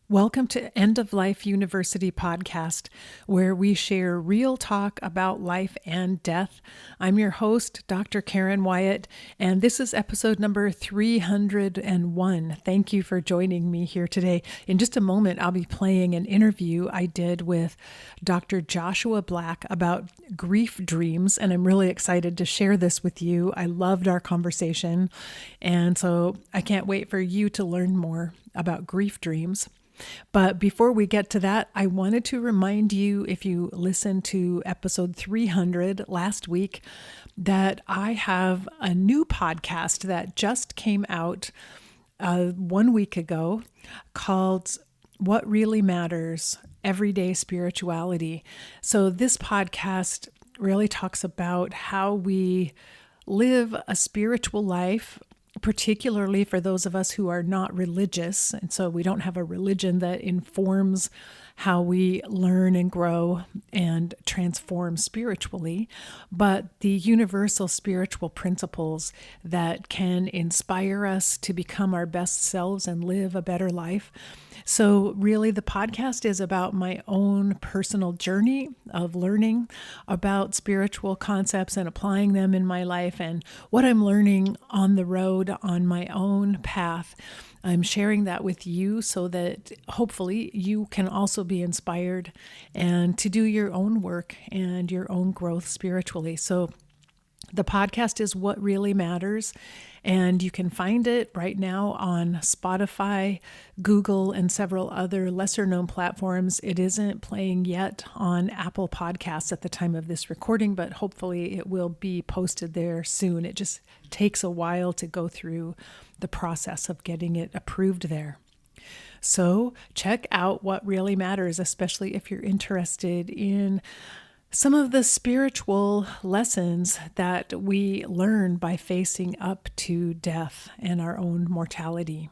Welcome to End of Life University podcast, where we share real talk about life and death. I'm your host, Dr. Karen Wyatt, and this is episode number 301. Thank you for joining me here today. In just a moment, I'll be playing an interview I did with Dr. Joshua Black about grief dreams, and I'm really excited to share this with you. I loved our conversation, and so I can't wait for you to learn more about grief dreams. But before we get to that, I wanted to remind you, if you listened to episode 300 last week, that I have a new podcast that just came out 1 week ago called What Really Matters: Everyday Spirituality. So this podcast really talks about how we live a spiritual life, particularly for those of us who are not religious. And so we don't have a religion that informs how we learn and grow and transform spiritually, but the universal spiritual principles that can inspire us to become our best selves and live a better life. So really, the podcast is about my own personal journey of learning about spiritual concepts and applying them in my life, and what I'm learning on the road on my own path. I'm sharing that with you so that hopefully you can also be inspired and to do your own work and your own growth spiritually. So the podcast is What Really Matters, and you can find it right now on Spotify, Google, and several other lesser known platforms. It isn't playing yet on Apple Podcasts at the time of this recording, but hopefully it will be posted there soon. It just takes a while to go through the process of getting it approved there. So check out What Really Matters, especially if you're interested in some of the spiritual lessons that we learn by facing up to death and our own mortality.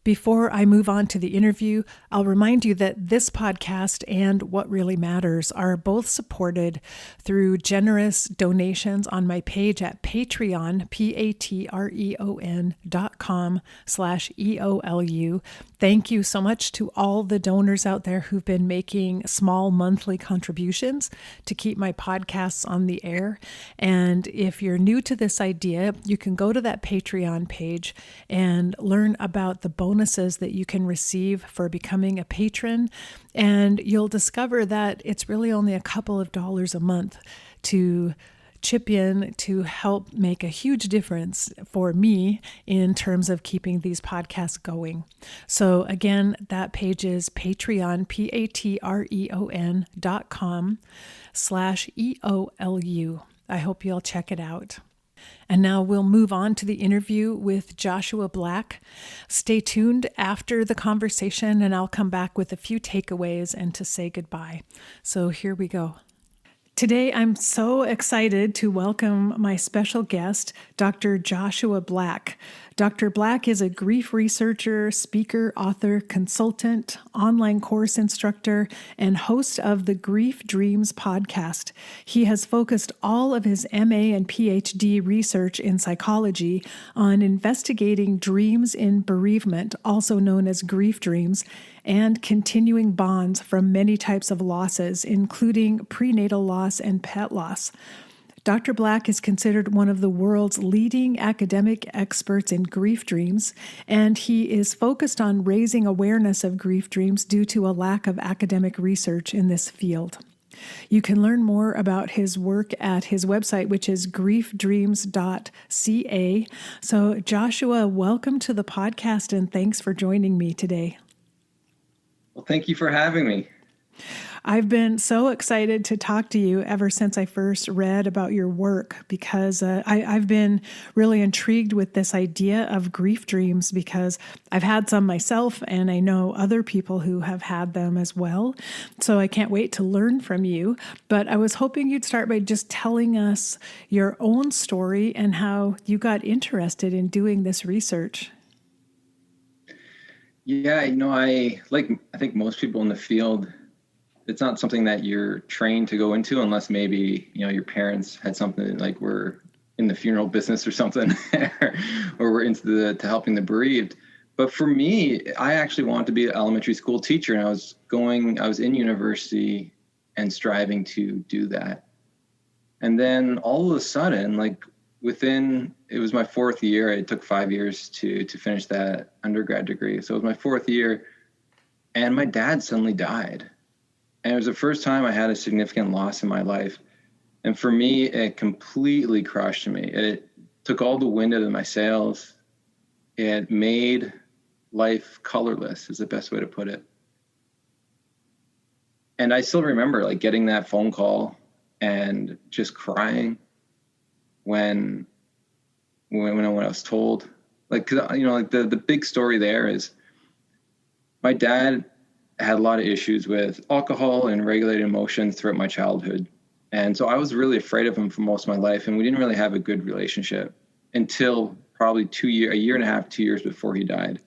Before I move on to the interview, I'll remind you that this podcast and What Really Matters are both supported through generous donations on my page at Patreon, patreon.com/EOLU. Thank you so much to all the donors out there who've been making small monthly contributions to keep my podcasts on the air. And if you're new to this idea, you can go to that Patreon page and learn about the bonuses that you can receive for becoming a patron. And you'll discover that it's really only a couple of dollars a month to chip in to help make a huge difference for me in terms of keeping these podcasts going. So again, that page is Patreon, patreon.com/EOLU. I hope you'll check it out. And now we'll move on to the interview with Joshua Black. Stay tuned after the conversation, and I'll come back with a few takeaways and to say goodbye. So here we go. Today, I'm so excited to welcome my special guest, Dr. Joshua Black. Dr. Black is a grief researcher, speaker, author, consultant, online course instructor, and host of the Grief Dreams podcast. He has focused all of his MA and PhD research in psychology on investigating dreams in bereavement, also known as grief dreams, and continuing bonds from many types of losses, including prenatal loss and pet loss. Dr. Black is considered one of the world's leading academic experts in grief dreams, and he is focused on raising awareness of grief dreams due to a lack of academic research in this field. You can learn more about his work at his website, which is griefdreams.ca. So, Joshua, welcome to the podcast, and thanks for joining me today. Well, thank you for having me. I've been so excited to talk to you ever since I first read about your work, because I've been really intrigued with this idea of grief dreams, because I've had some myself and I know other people who have had them as well. So I can't wait to learn from you. But I was hoping you'd start by just telling us your own story and how you got interested in doing this research. Yeah, I think most people in the field, it's not something that you're trained to go into unless maybe, your parents had something like were in the funeral business or something, or were into to helping the bereaved. But for me, I actually wanted to be an elementary school teacher, and I was in university and striving to do that. And then all of a sudden, like it was my fourth year. It took 5 years to finish that undergrad degree. So it was my fourth year, and my dad suddenly died. And it was the first time I had a significant loss in my life. And for me, it completely crushed me. It took all the wind out of my sails. It made life colorless, is the best way to put it. And I still remember like getting that phone call and just crying when I was told, like, 'cause, like the big story there is my dad had a lot of issues with alcohol and regulated emotions throughout my childhood. And so I was really afraid of him for most of my life. And we didn't really have a good relationship until probably a year and a half, 2 years before he died.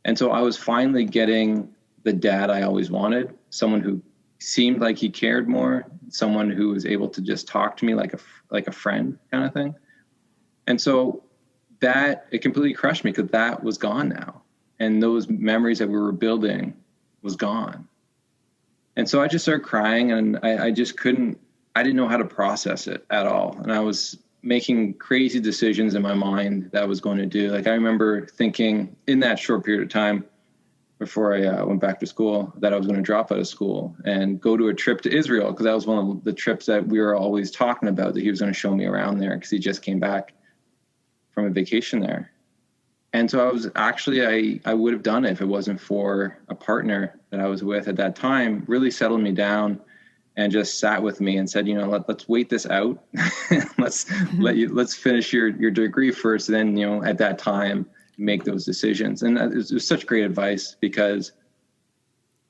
And so I was finally getting the dad I always wanted, someone who seemed like he cared more, someone who was able to just talk to me like a friend kind of thing. And so it completely crushed me because that was gone now. And those memories that we were building was gone. And so I just started crying, and I didn't know how to process it at all. And I was making crazy decisions in my mind that I was going to do. Like I remember thinking in that short period of time before I went back to school that I was going to drop out of school and go to a trip to Israel, because that was one of the trips that we were always talking about, that he was going to show me around there because he just came back from a vacation there. And so I would have done it if it wasn't for a partner that I was with at that time, really settled me down and just sat with me and said, let's wait this out. let's finish your degree first. Then, at that time, make those decisions. And it was such great advice, because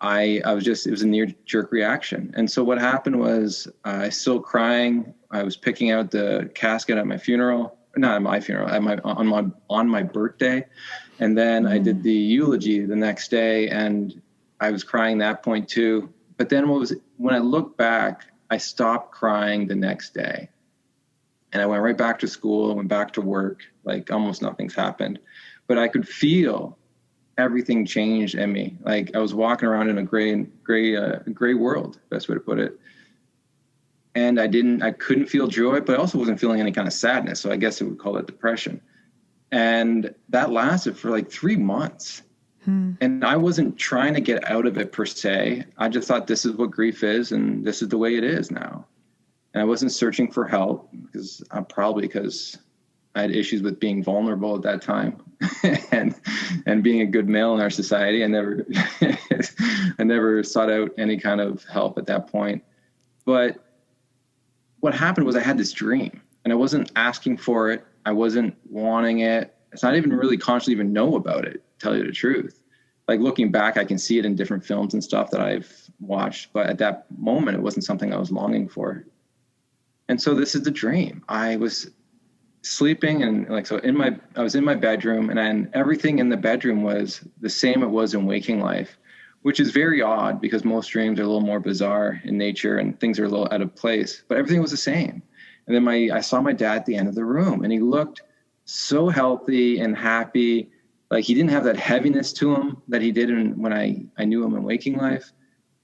it was a near jerk reaction. And so what happened was I still crying. I was picking out the casket at my funeral, not at my funeral, on my birthday. And then I did the eulogy the next day, and I was crying that point too. But then when I look back, I stopped crying the next day, and I went right back to school, went back to work, like almost nothing's happened. But I could feel everything changed in me. Like I was walking around in a gray world, best way to put it. And I couldn't feel joy, but I also wasn't feeling any kind of sadness. So I guess it would call it depression. And that lasted for like 3 months. And I wasn't trying to get out of it per se. I just thought this is what grief is, and this is the way it is now. And I wasn't searching for help, because I had issues with being vulnerable at that time and being a good male in our society. I never sought out any kind of help at that point. But what happened was I had this dream, and I wasn't asking for it. I wasn't wanting it. It's not even really consciously even know about it, to tell you the truth. Like looking back, I can see it in different films and stuff that I've watched. But at that moment, it wasn't something I was longing for. And so this is the dream. I was sleeping, and I was in my bedroom, and then everything in the bedroom was the same it was in waking life, which is very odd because most dreams are a little more bizarre in nature and things are a little out of place, but everything was the same. And then I saw my dad at the end of the room, and he looked so healthy and happy. Like he didn't have that heaviness to him that he did when I knew him in waking life.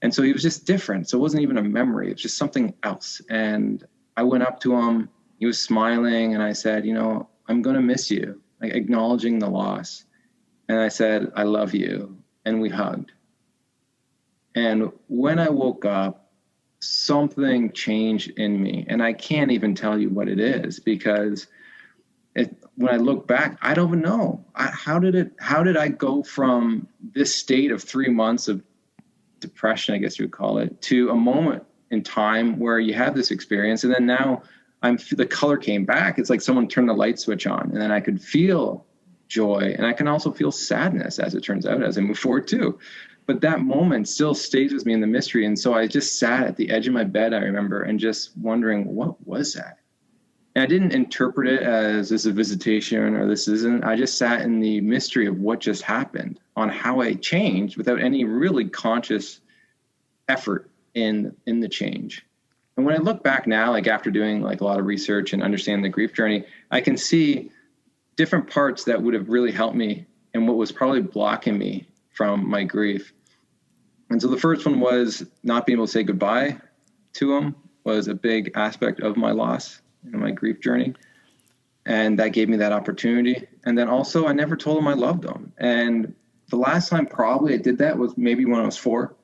And so he was just different. So it wasn't even a memory. It was just something else. And I went up to him. He was smiling, and I said, I'm going to miss you, like acknowledging the loss. And I said, I love you. And we hugged. And when I woke up, something changed in me. And I can't even tell you what it is, because when I look back, I don't know. How did I go from this state of 3 months of depression, I guess you would call it, to a moment in time where you have this experience, and then now the color came back. It's like someone turned the light switch on, and then I could feel joy, and I can also feel sadness, as it turns out, as I move forward too. But that moment still stays with me in the mystery. And so I just sat at the edge of my bed, I remember, and just wondering, what was that? And I didn't interpret it as this is a visitation or this isn't. I just sat in the mystery of what just happened, on how I changed without any really conscious effort in the change. And when I look back now, like after doing like a lot of research and understanding the grief journey, I can see different parts that would have really helped me and what was probably blocking me from my grief. And so the first one was not being able to say goodbye to him was a big aspect of my loss and my grief journey. And that gave me that opportunity. And then also I never told him I loved him. And the last time probably I did that was maybe when I was 4.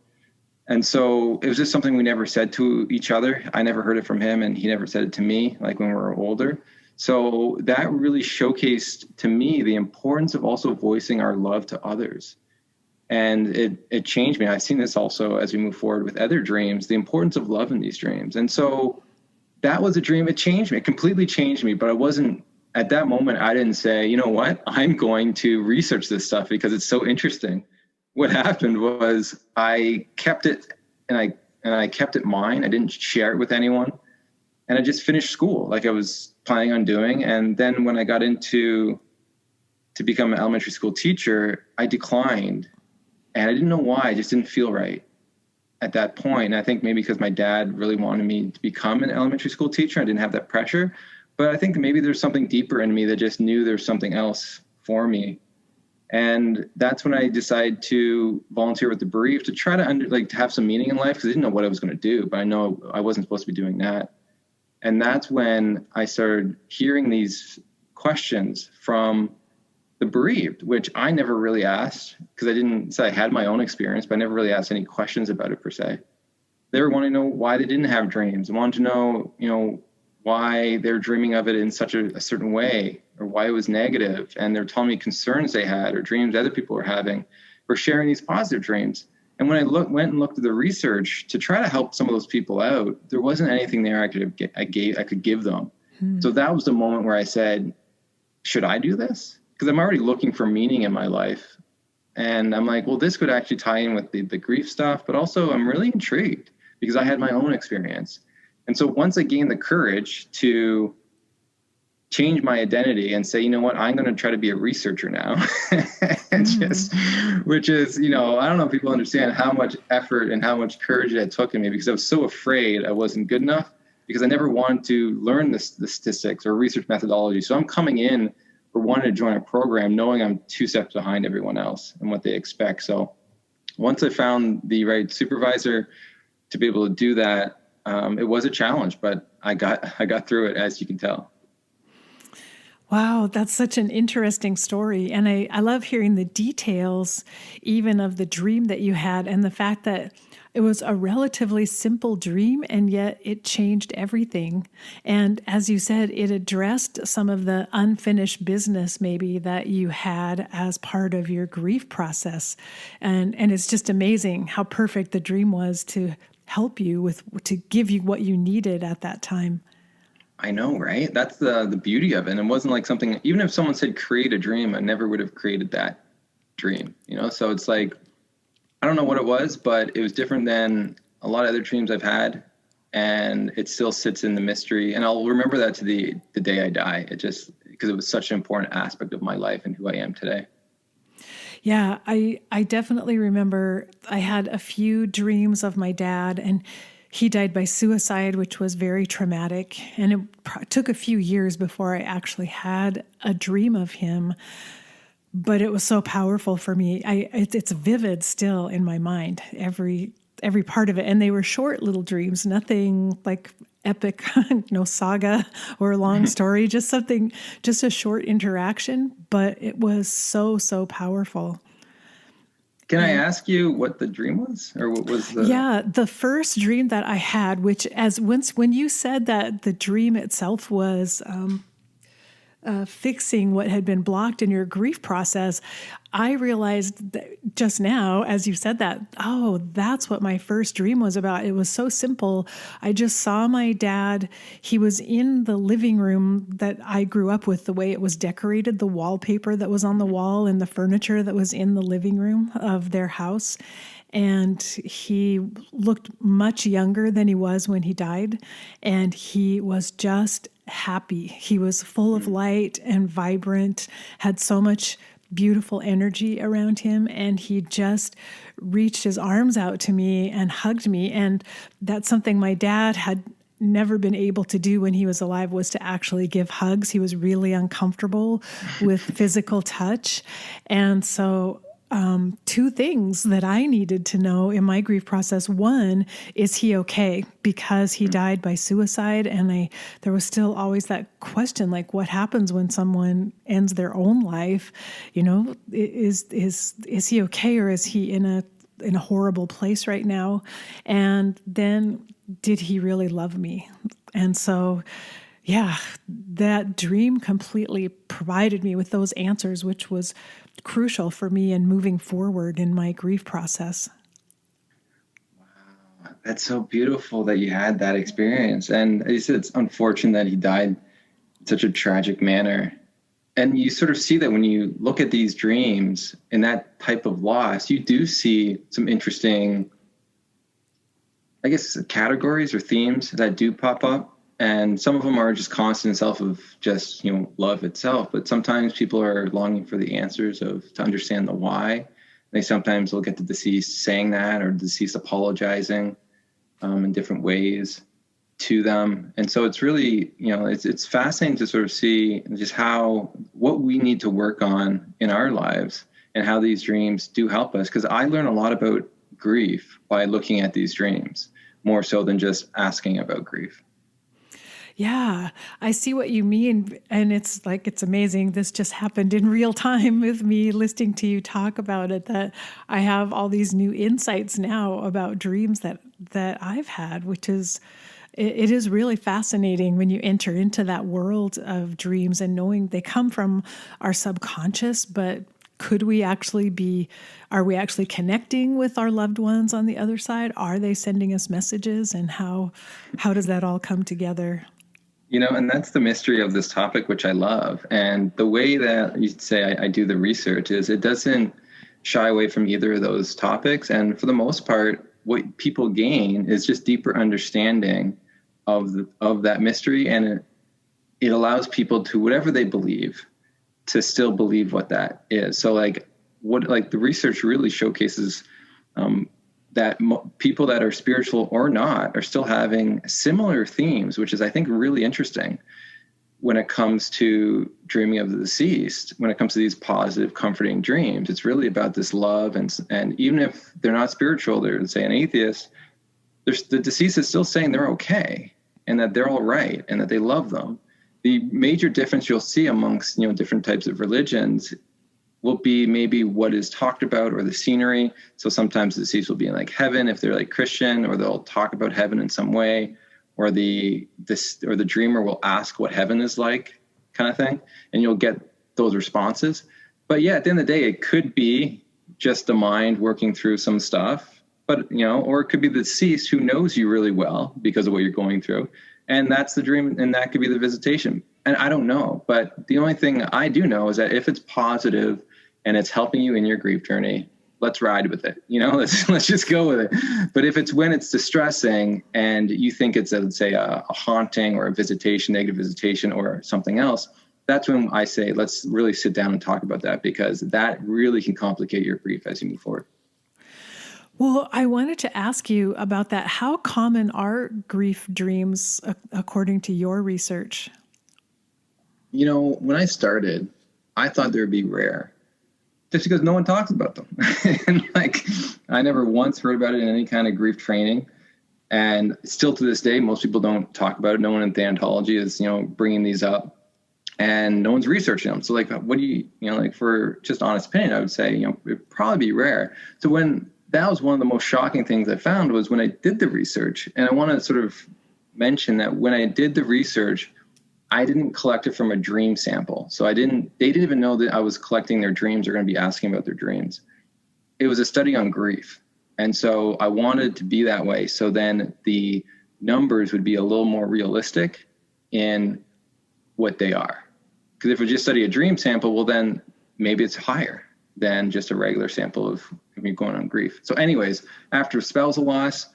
And so it was just something we never said to each other. I never heard it from him and he never said it to me, like when we were older. So that really showcased to me the importance of also voicing our love to others. And it changed me. I've seen this also as we move forward with other dreams, the importance of love in these dreams. And so that was a dream. It changed me. It completely changed me. But I wasn't, at that moment, I didn't say, you know what, I'm going to research this stuff because it's so interesting. What happened was I kept it and I kept it mine. I didn't share it with anyone. And I just finished school like I was planning on doing. And then when I got to become an elementary school teacher, I declined. And I didn't know why. I just didn't feel right at that point. And I think maybe because my dad really wanted me to become an elementary school teacher. I didn't have that pressure. But I think maybe there's something deeper in me that just knew there's something else for me. And that's when I decided to volunteer with the bereaved to try to to have some meaning in life, because I didn't know what I was going to do, but I know I wasn't supposed to be doing that. And that's when I started hearing these questions from the bereaved, which I never really asked because I didn't say I had my own experience, but I never really asked any questions about it per se. They were wanting to know why they didn't have dreams and wanted to know, why they're dreaming of it in such a certain way or why it was negative. And they're telling me concerns they had or dreams other people were having or sharing these positive dreams. And when I went and looked at the research to try to help some of those people out, there wasn't anything there I could give them. So that was the moment where I said, should I do this? Because I'm already looking for meaning in my life. And I'm like, well, this could actually tie in with the grief stuff, but also I'm really intrigued because I had my own experience. And so once I gained the courage to change my identity and say, you know what, I'm going to try to be a researcher now, which is, I don't know if people understand how much effort and how much courage that took in me, because I was so afraid I wasn't good enough, because I never wanted to learn the statistics or research methodology. So I'm coming in or wanting to join a program knowing I'm 2 steps behind everyone else and what they expect. So once I found the right supervisor to be able to do that, it was a challenge, but I got through it, as you can tell. Wow, that's such an interesting story. And I love hearing the details, even of the dream that you had, and the fact that it was a relatively simple dream, and yet it changed everything. And as you said, it addressed some of the unfinished business maybe that you had as part of your grief process. And it's just amazing how perfect the dream was to help you to give you what you needed at that time. I know, right? That's the beauty of it. And it wasn't like something, even if someone said create a dream, I never would have created that dream, So it's like, I don't know what it was, but it was different than a lot of other dreams I've had. And it still sits in the mystery. And I'll remember that to the day I die. Because it was such an important aspect of my life and who I am today. Yeah, I definitely remember I had a few dreams of my dad, and he died by suicide, which was very traumatic. And it took a few years before I actually had a dream of him. But it was so powerful for me. It's vivid still in my mind, every part of it. And they were short little dreams, nothing like epic, no saga or a long story, just a short interaction. But it was so, so powerful. Can I ask you what the dream was, or what was the? Yeah, the first dream that I had, which when you said that the dream itself was fixing what had been blocked in your grief process, I realized that just now, as you said that, oh, that's what my first dream was about. It was so simple. I just saw my dad. He was in the living room that I grew up with, the way it was decorated, the wallpaper that was on the wall and the furniture that was in the living room of their house. And he looked much younger than he was when he died. And he was just happy. He was full of light and vibrant, had so much beautiful energy around him. And he just reached his arms out to me and hugged me. And that's something my dad had never been able to do when he was alive was to actually give hugs. He was really uncomfortable with physical touch. And so two things that I needed to know in my grief process. One, is he okay? Because he died by suicide. And there was still always that question, like, what happens when someone ends their own life? You know, is he okay, or is he in a horrible place right now? And then, did he really love me? And so, yeah, that dream completely provided me with those answers, which was crucial for me in moving forward in my grief process. Wow, that's so beautiful that you had that experience. And you said it's unfortunate that he died in such a tragic manner. And you sort of see that when you look at these dreams and that type of loss, you do see some interesting, I guess, categories or themes that do pop up. And some of them are just constant self of just, love itself. But sometimes people are longing for the answers to understand the why. They sometimes will get the deceased saying that, or the deceased apologizing in different ways to them. And so it's really, it's fascinating to sort of see just what we need to work on in our lives and how these dreams do help us. Because I learn a lot about grief by looking at these dreams, more so than just asking about grief. Yeah, I see what you mean. And it's amazing. This just happened in real time with me listening to you talk about it, that I have all these new insights now about dreams that I've had, which is, it is really fascinating when you enter into that world of dreams and knowing they come from our subconscious, but are we actually connecting with our loved ones on the other side? Are they sending us messages? And how does that all come together? And that's the mystery of this topic, which I love. And the way that you say I do the research is it doesn't shy away from either of those topics. And for the most part, what people gain is just deeper understanding of that mystery. And it allows people to, whatever they believe, to still believe what that is. So the research really showcases that people that are spiritual or not are still having similar themes, which is, I think, really interesting when it comes to dreaming of the deceased. When it comes to these positive, comforting dreams, it's really about this love. And even if they're not spiritual, they're, say, an atheist, the deceased is still saying they're okay and that they're all right and that they love them. The major difference you'll see amongst, different types of religions will be maybe what is talked about or the scenery. So sometimes the deceased will be in heaven if they're Christian, or they'll talk about heaven in some way, or the dreamer will ask what heaven is like, kind of thing, and you'll get those responses. But yeah, at the end of the day, it could be just the mind working through some stuff, but or it could be the deceased who knows you really well because of what you're going through, and that's the dream, and that could be the visitation. And I don't know, but the only thing I do know is that if it's positive and it's helping you in your grief journey, let's ride with it. Let's just go with it. But if it's when it's distressing and you think it's, let's say, a haunting or a visitation, negative visitation, or something else, that's when I say, let's really sit down and talk about that, because that really can complicate your grief as you move forward. Well, I wanted to ask you about that. How common are grief dreams according to your research? When I started, I thought they would be rare, just because no one talks about them. And I never once heard about it in any kind of grief training. And still to this day, most people don't talk about it. No one in thanatology is, bringing these up, and no one's researching them. So what do you, for just honest opinion, I would say, it'd probably be rare. So that was one of the most shocking things I found was when I did the research. And I want to sort of mention that when I did the research, I didn't collect it from a dream sample. So they didn't even know that I was collecting their dreams or going to be asking about their dreams. It was a study on grief. And so I wanted to be that way. So then the numbers would be a little more realistic in what they are. Because if we just study a dream sample, well, then maybe it's higher than just a regular sample of me going on grief. So anyways, after spousal loss,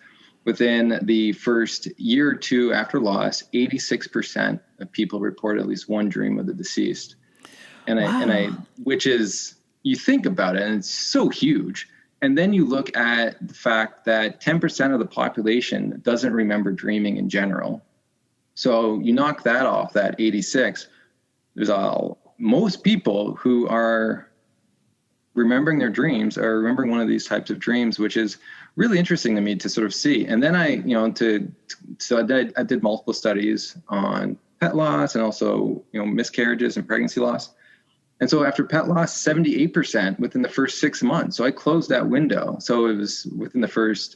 within the first year or two after loss, 86% of people report at least one dream of the deceased. Which is, you think about it, and it's so huge. And then you look at the fact that 10% of the population doesn't remember dreaming in general. So you knock that off, that 86, there's most people who are remembering their dreams are remembering one of these types of dreams, which is really interesting to me to sort of see. And then I did multiple studies on pet loss and also, miscarriages and pregnancy loss. And so after pet loss, 78% within the first 6 months. So I closed that window. So it was within the first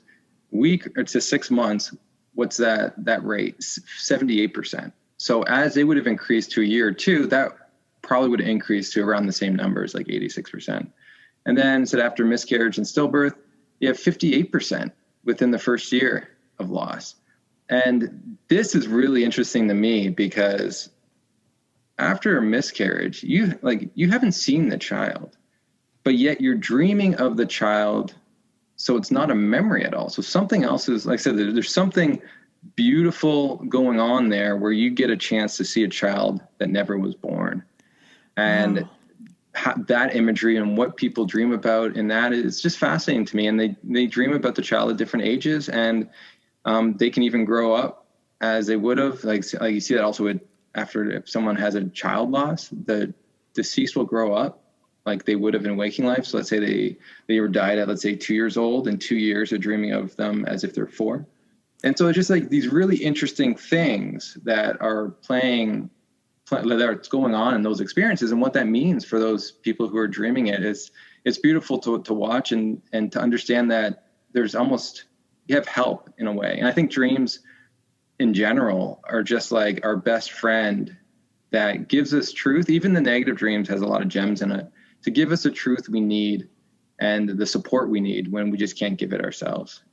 week or to 6 months. What's that rate? 78%. So as it would have increased to a year or two, that probably would have increased to around the same numbers, like 86%. And then said after miscarriage and stillbirth, you have 58% within the first year of loss. And this is really interesting to me because after a miscarriage, you haven't seen the child, but yet you're dreaming of the child. So it's not a memory at all. So something else is, like I said, there's something beautiful going on there where you get a chance to see a child that never was born. And wow. That imagery and what people dream about in that is just fascinating to me. And they dream about the child at different ages, and they can even grow up as they would have. Like you see that also after if someone has a child loss, the deceased will grow up like they would have in waking life. So let's say they were died at, let's say, 2 years old. In 2 years, they're dreaming of them as if they're 4. And so it's just like these really interesting things that are that's going on in those experiences, and what that means for those people who are dreaming it is, it's beautiful to watch and to understand that there's almost, you have help in a way. And I think dreams in general are just like our best friend that gives us truth. Even the negative dreams has a lot of gems in it to give us the truth we need and the support we need when we just can't give it ourselves.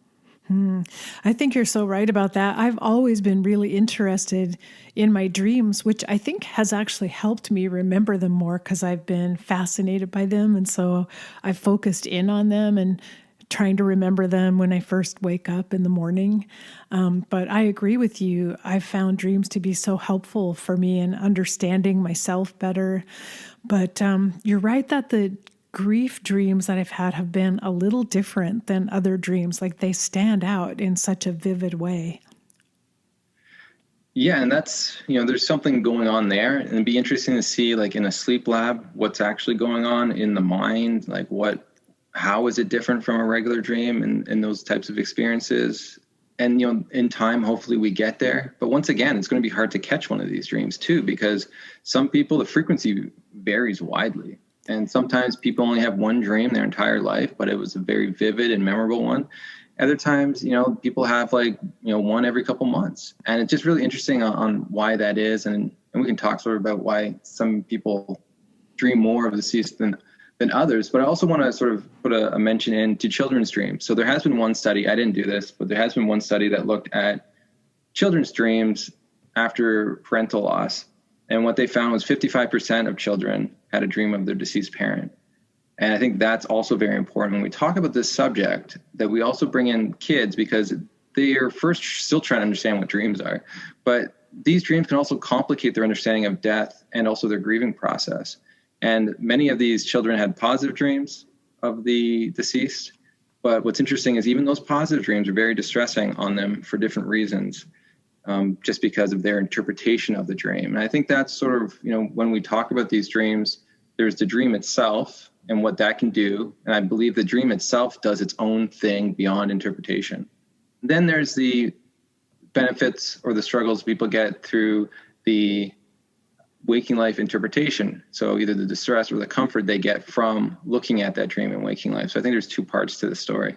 I think you're so right about that. I've always been really interested in my dreams, which I think has actually helped me remember them more because I've been fascinated by them. And so I've focused in on them and trying to remember them when I first wake up in the morning. But I agree with you. I've found dreams to be so helpful for me in understanding myself better. But you're right that the grief dreams that I've had have been a little different than other dreams. Like they stand out in such a vivid way. Yeah. And that's, there's something going on there, and it'd be interesting to see, like in a sleep lab, what's actually going on in the mind. Like how is it different from a regular dream and those types of experiences? And, in time, hopefully we get there. But once again, it's going to be hard to catch one of these dreams too, because some people, the frequency varies widely. And sometimes people only have one dream their entire life, but it was a very vivid and memorable one. Other times, people have one every couple months. And it's just really interesting on why that is. And we can talk sort of about why some people dream more of the deceased than others. But I also want to sort of put a mention into children's dreams. So there has been one study, I didn't do this, but there has been one study that looked at children's dreams after parental loss. And what they found was 55% of children had a dream of their deceased parent. And I think that's also very important when we talk about this subject, that we also bring in kids, because they are first still trying to understand what dreams are. But these dreams can also complicate their understanding of death and also their grieving process. And many of these children had positive dreams of the deceased. But what's interesting is even those positive dreams are very distressing on them for different reasons. Just because of their interpretation of the dream. And I think that's sort of, when we talk about these dreams, there's the dream itself and what that can do. And I believe the dream itself does its own thing beyond interpretation. Then there's the benefits or the struggles people get through the waking life interpretation. So either the distress or the comfort they get from looking at that dream in waking life. So I think there's two parts to the story.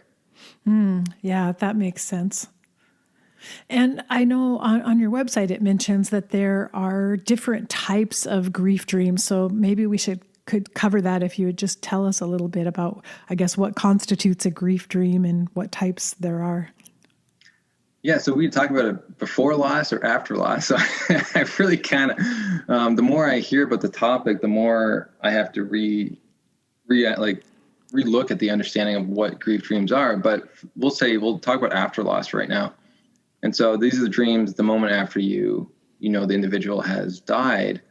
Yeah, that makes sense. And I know on your website, it mentions that there are different types of grief dreams. So maybe we could cover that if you would just tell us a little bit about, I guess, what constitutes a grief dream and what types there are. Yeah, so we talk about it before loss or after loss. So I really kind of, the more I hear about the topic, the more I have to relook at the understanding of what grief dreams are. But we'll talk about after loss right now. And so these are the dreams the moment after the individual has died.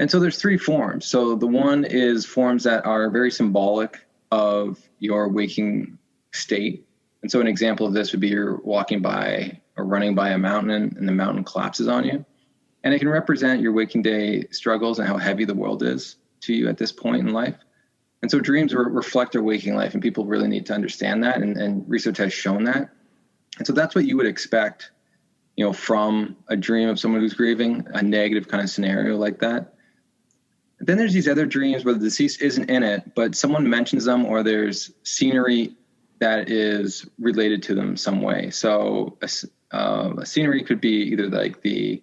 And so there's 3 forms. So the one is forms that are very symbolic of your waking state. And so an example of this would be you're walking by or running by a mountain and the mountain collapses on you. And it can represent your waking day struggles and how heavy the world is to you at this point in life. And so dreams reflect our waking life, and people really need to understand that. And research has shown that. And so that's what you would expect, from a dream of someone who's grieving, a negative kind of scenario like that. Then there's these other dreams where the deceased isn't in it, but someone mentions them, or there's scenery that is related to them some way. So a scenery could be either like the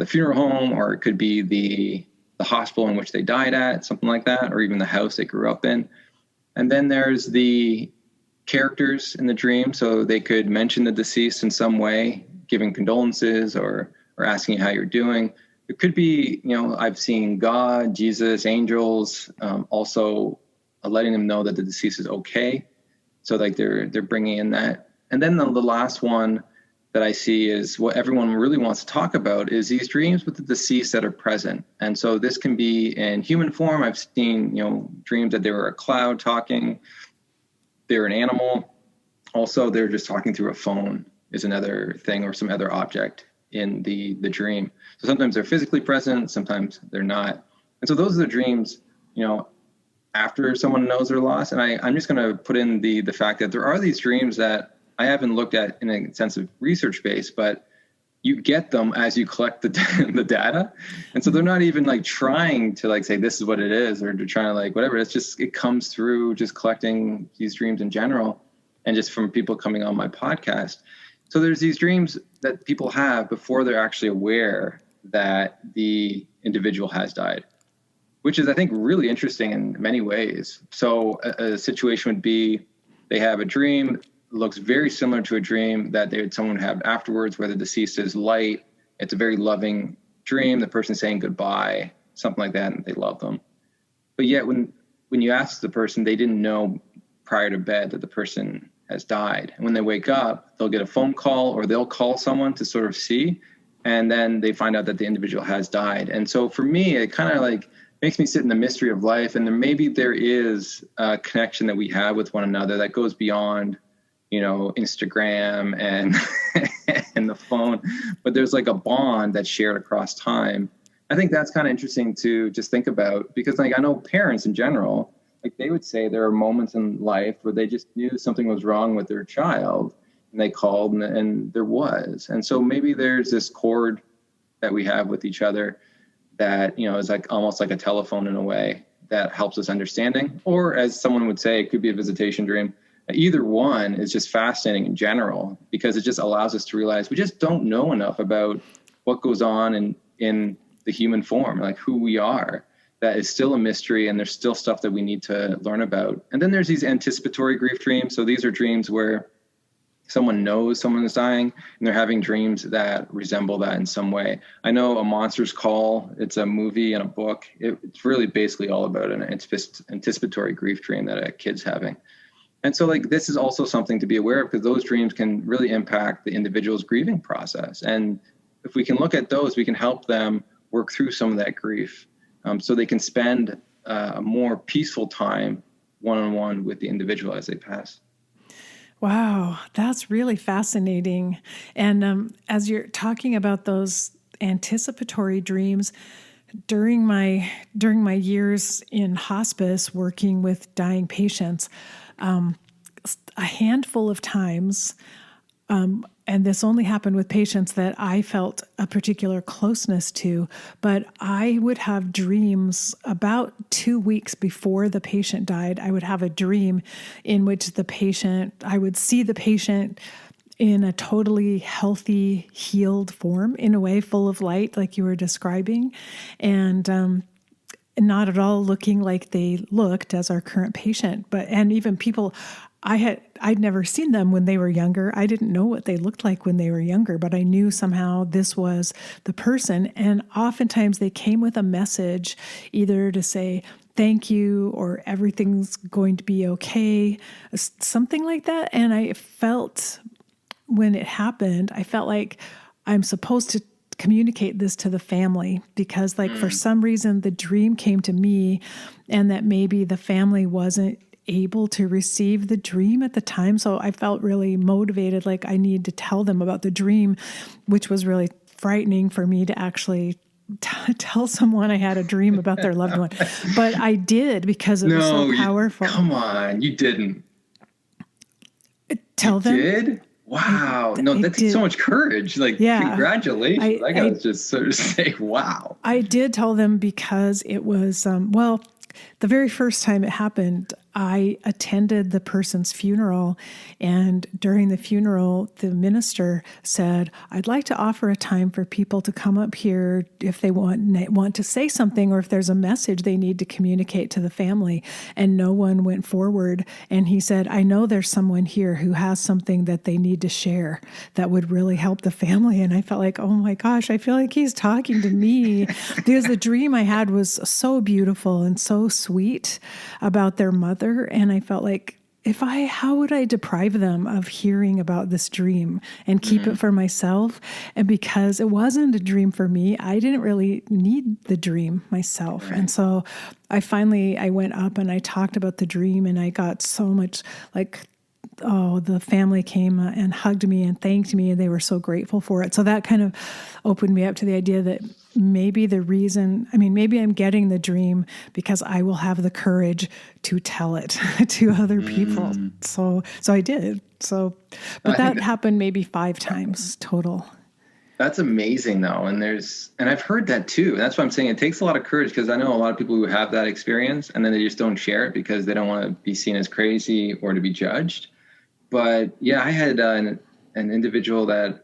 funeral home, or it could be the hospital in which they died at, something like that, or even the house they grew up in. And then there's the characters in the dream. So they could mention the deceased in some way, giving condolences or asking how you're doing. It could be, I've seen God, Jesus, angels, also letting them know that the deceased is okay. So like they're bringing in that. And then the last one that I see is what everyone really wants to talk about is these dreams with the deceased that are present. And so this can be in human form. I've seen, dreams that they were a cloud talking, they're an animal. Also, they're just talking through a phone is another thing, or some other object in the dream. So sometimes they're physically present, sometimes they're not. And so those are the dreams, after someone knows they're lost. And I'm just going to put in the fact that there are these dreams that I haven't looked at in a sense of research base, but you get them as you collect the data. And so they're not even like trying to like say, this is what it is, or to try to like whatever. It's just, it comes through just collecting these dreams in general, and just from people coming on my podcast. So there's these dreams that people have before they're actually aware that the individual has died, which is, I think, really interesting in many ways. So a situation would be they have a dream, looks very similar to a dream that someone would have afterwards, where the deceased is light. It's a very loving dream. The person's saying goodbye, something like that, and they love them. But yet when you ask the person, they didn't know prior to bed that the person has died. And when they wake up, they'll get a phone call, or they'll call someone to sort of see, and then they find out that the individual has died. And so for me, it kind of like makes me sit in the mystery of life. And then maybe there is a connection that we have with one another that goes beyond, Instagram and and the phone, but there's like a bond that's shared across time. I think that's kind of interesting to just think about, because like I know parents in general, like they would say there are moments in life where they just knew something was wrong with their child, and they called and there was. And so maybe there's this cord that we have with each other that, is like almost like a telephone in a way that helps us understanding. Or as someone would say, it could be a visitation dream. Either one is just fascinating in general, because it just allows us to realize we just don't know enough about what goes on in the human form, like who we are. That is still a mystery, and there's still stuff that we need to learn about. And then there's these anticipatory grief dreams. So these are dreams where someone knows someone is dying, and they're having dreams that resemble that in some way. I know A Monster's Call, it's a movie and a book. It's really basically all about an anticipatory grief dream that a kid's having. And so like this is also something to be aware of, because those dreams can really impact the individual's grieving process. And if we can look at those, we can help them work through some of that grief, so they can spend a more peaceful time one-on-one with the individual as they pass. Wow, that's really fascinating. And as you're talking about those anticipatory dreams, during my years in hospice working with dying patients, a handful of times, and this only happened with patients that I felt a particular closeness to, but I would have dreams about 2 weeks before the patient died. I would have a dream in which I would see the patient in a totally healthy, healed form, in a way full of light, like you were describing, and not at all looking like they looked as our current patient. And even people, I'd never seen them when they were younger. I didn't know what they looked like when they were younger, but I knew somehow this was the person. And oftentimes they came with a message, either to say thank you or everything's going to be okay, something like that. And I felt, when it happened, I felt like I'm supposed to communicate this to the family, because like for some reason the dream came to me, and that maybe the family wasn't able to receive the dream at the time. So I felt really motivated, like I needed to tell them about the dream, which was really frightening for me to actually tell someone I had a dream about their loved one. But I did because it was so powerful. Come on, you didn't. Tell them? Did? Wow. That takes so much courage. Congratulations. I was just sort of say, wow. I did tell them because it was, the very first time it happened, I attended the person's funeral, and during the funeral, the minister said, I'd like to offer a time for people to come up here if they want to say something, or if there's a message they need to communicate to the family. And no one went forward. And he said, I know there's someone here who has something that they need to share that would really help the family. And I felt like, oh my gosh, I feel like he's talking to me, because the dream I had was so beautiful and so sweet about their mother. And I felt like, how would I deprive them of hearing about this dream and keep it for myself? And because it wasn't a dream for me, I didn't really need the dream myself. Right. And so I went up and I talked about the dream, and I got so much the family came and hugged me and thanked me, and they were so grateful for it. So that kind of opened me up to the idea that maybe I'm getting the dream because I will have the courage to tell it to other people. So I did. But that happened maybe 5 times total. That's amazing though. And I've heard that too. That's why I'm saying it takes a lot of courage, because I know a lot of people who have that experience and then they just don't share it because they don't want to be seen as crazy or to be judged. But yeah, I had an individual that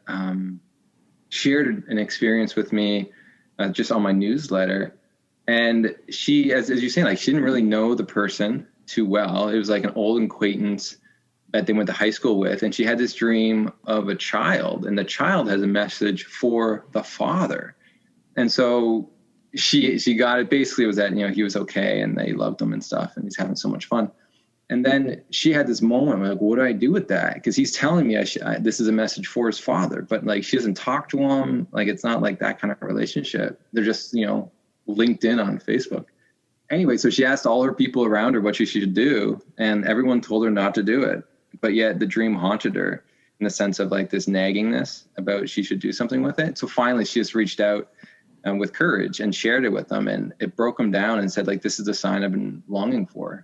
shared an experience with me just on my newsletter. And she, as you're saying, she didn't really know the person too well. It was like an old acquaintance that they went to high school with. And she had this dream of a child, and the child has a message for the father. And so she got it. Basically, it was that, he was okay and they loved him and stuff, and he's having so much fun. And then she had this moment where, what do I do with that? Because he's telling me this is a message for his father, but she doesn't talk to him. It's not like that kind of relationship. They're just, linked in on Facebook. Anyway, so she asked all her people around her what she should do, and everyone told her not to do it. But yet the dream haunted her in the sense of this naggingness about she should do something with it. So finally she just reached out with courage and shared it with them, and it broke him down and said, this is the sign I've been longing for.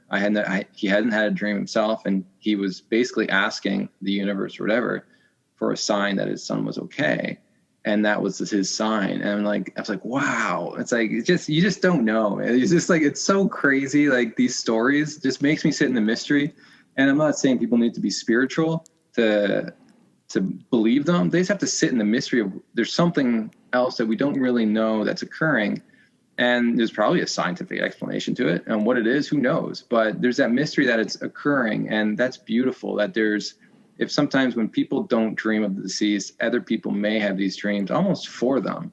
He hadn't had a dream himself, and he was basically asking the universe or whatever for a sign that his son was okay. And that was his sign. And I was like, wow. It's you just don't know. It's just it's so crazy. These stories just makes me sit in the mystery. And I'm not saying people need to be spiritual to believe them. They just have to sit in the mystery of there's something else that we don't really know that's occurring. And there's probably a scientific explanation to it. And what it is, who knows? But there's that mystery that it's occurring. And that's beautiful, that if sometimes when people don't dream of the deceased, other people may have these dreams almost for them.